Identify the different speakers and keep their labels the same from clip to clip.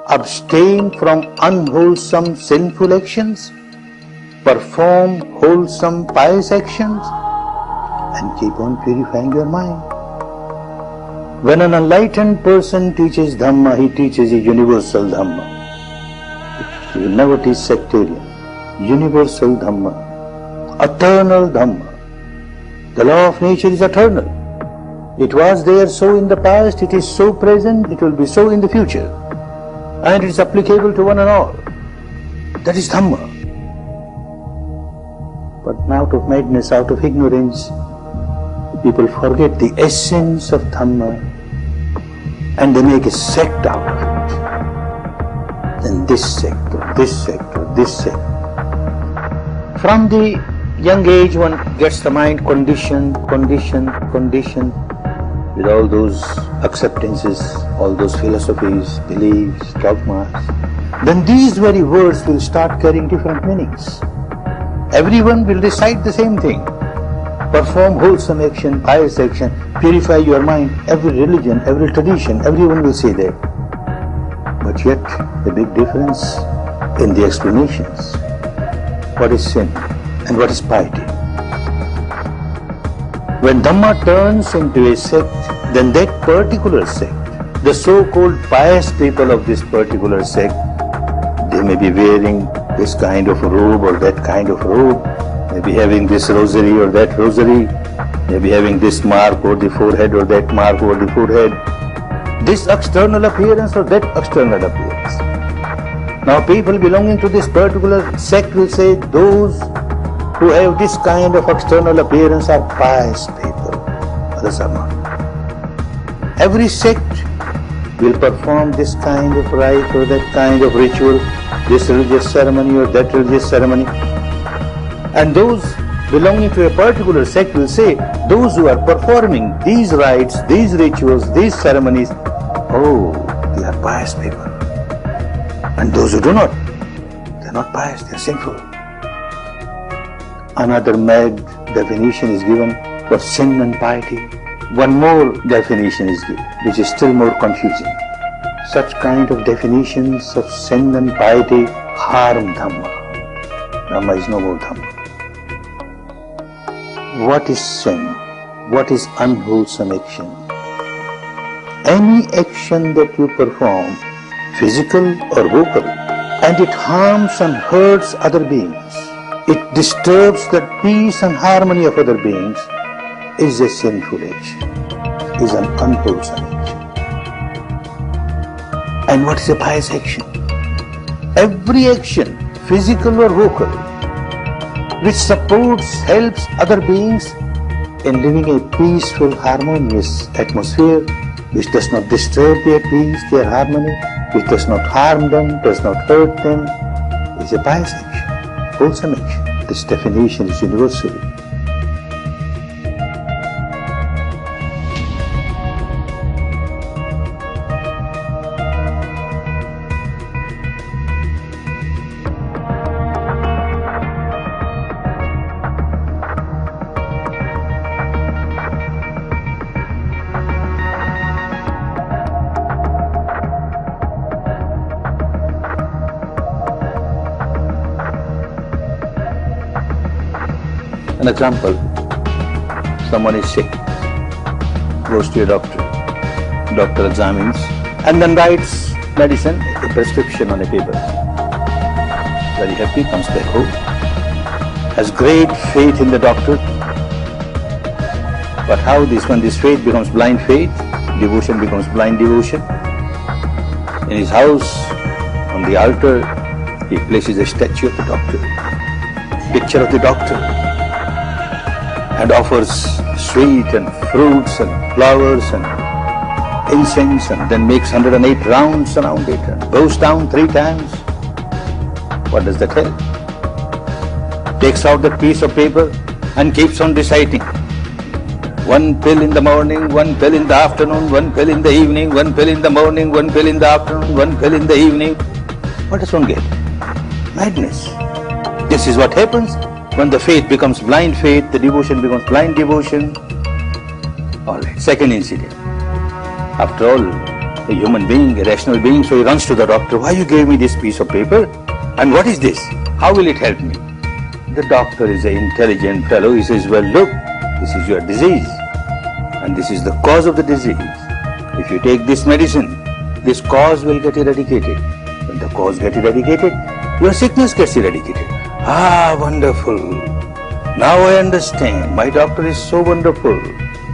Speaker 1: abstain from unwholesome sinful actions, perform wholesome pious actions, and keep on purifying your mind. When an enlightened person teaches Dhamma, he teaches a universal Dhamma. He will never teach sectarian. Universal Dhamma, eternal Dhamma. The law of nature is eternal. It was there so in the past, it is so present, it will be so in the future. And it is applicable to one and all. That is Dhamma. But out of madness, out of ignorance, people forget the essence of Dhamma and they make a sect out of it. Then this sect, or this sect, or this sect. From the young age one gets the mind conditioned with all those acceptances, all those philosophies, beliefs, dogmas. Then these very words will start carrying different meanings. Everyone will recite the same thing. Perform wholesome action, pious action, purify your mind. Every religion, every tradition, everyone will say that. But yet, the big difference in the explanations. What is sin and what is piety? When Dhamma turns into a sect, then that particular sect, the so-called pious people of this particular sect, they may be wearing this kind of robe or that kind of robe, may be having this rosary or that rosary, may be having this mark over the forehead or that mark over the forehead, this external appearance or that external appearance. Now people belonging to this particular sect will say those who have this kind of external appearance are pious people, others are not. Every sect will perform this kind of rite or that kind of ritual, this religious ceremony or that religious ceremony. And those belonging to a particular sect will say, those who are performing these rites, these rituals, these ceremonies, oh, they are pious people. And those who do not, they are not pious, they are sinful. Another mad definition is given for sin and piety. One more definition is given, which is still more confusing. Such kind of definitions of sin and piety harm Dhamma. Dhamma is no more Dhamma. What is sin? What is unwholesome action? Any action that you perform, physical or vocal, and it harms and hurts other beings, it disturbs the peace and harmony of other beings, is a sinful action, is an unwholesome action. And what is a pious action? Every action, physical or vocal, which supports, helps other beings in living a peaceful, harmonious atmosphere, which does not disturb their peace, their harmony, which does not harm them, does not hurt them, is a pious action, wholesome action. This definition is universal. An example, someone is sick, goes to a doctor examines and then writes medicine, a prescription on a paper. Very happy, comes back home, has great faith in the doctor. But how when this faith becomes blind faith, devotion becomes blind devotion. In his house, on the altar, he places a statue of the doctor, picture of the doctor, and offers sweet and fruits and flowers and incense, and then makes 108 rounds around it and goes down 3 times. What does that tell? Takes out that piece of paper and keeps on reciting. 1 pill in the morning, 1 pill in the afternoon, 1 pill in the evening, 1 pill in the morning, 1 pill in the afternoon, 1 pill in the evening. What does one get? Madness. This is what happens when the faith becomes blind faith, the devotion becomes blind devotion. All right, second incident. After all, a human being, a rational being, so he runs to the doctor. Why you gave me this piece of paper? And what is this? How will it help me? The doctor is an intelligent fellow. He says, well, look, this is your disease. And this is the cause of the disease. If you take this medicine, this cause will get eradicated. When the cause gets eradicated, your sickness gets eradicated. Ah, wonderful. Now I understand. My doctor is so wonderful.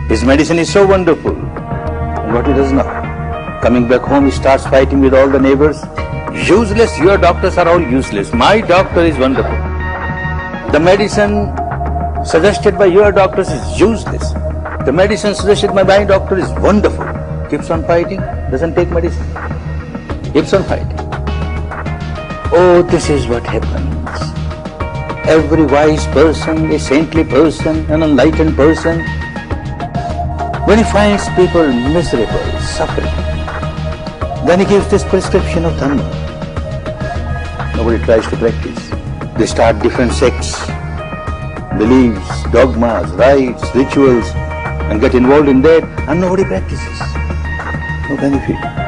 Speaker 1: His medicine is so wonderful. And what he does now? Coming back home, he starts fighting with all the neighbors. Useless, your doctors are all useless. My doctor is wonderful. The medicine suggested by your doctors is useless. The medicine suggested by my doctor is wonderful. Keeps on fighting, doesn't take medicine. Keeps on fighting. Oh, this is what happens. Every wise person, a saintly person, an enlightened person, when he finds people miserable, suffering, then he gives this prescription of Dhamma. Nobody tries to practice. They start different sects, beliefs, dogmas, rites, rituals, and get involved in that, and nobody practices. No benefit.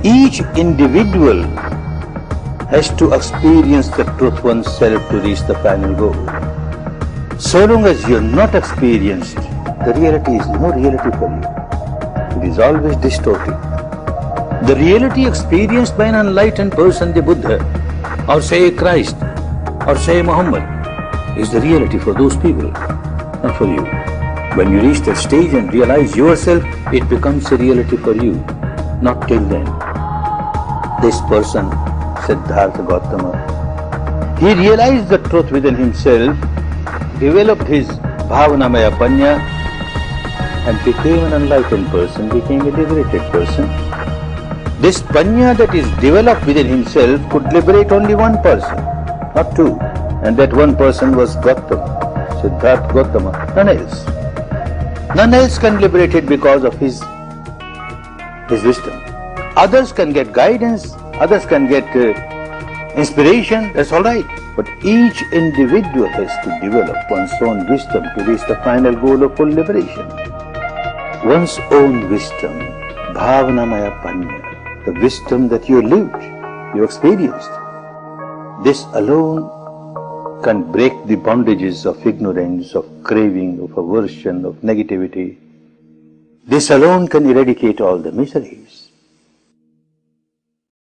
Speaker 1: Each individual has to experience the truth oneself to reach the final goal. So long as you are not experienced, the reality is no reality for you. It is always distorted. The reality experienced by an enlightened person, the Buddha, or say Christ, or say Muhammad, is the reality for those people, not for you. When you reach that stage and realize yourself, it becomes a reality for you, not till then. This person, Siddhartha Gautama, he realized the truth within himself, developed his Bhavanamaya Panya, and became an enlightened person, became a liberated person. This Panya that is developed within himself could liberate only one person, not two. And that one person was Gautama, Siddhartha Gautama, none else. None else can liberate it because of his wisdom. Others can get guidance, others can get inspiration, that's all right. But each individual has to develop one's own wisdom to reach the final goal of full liberation. One's own wisdom, Bhavanamaya Panya, the wisdom that you lived, you experienced. This alone can break the bondages of ignorance, of craving, of aversion, of negativity. This alone can eradicate all the miseries.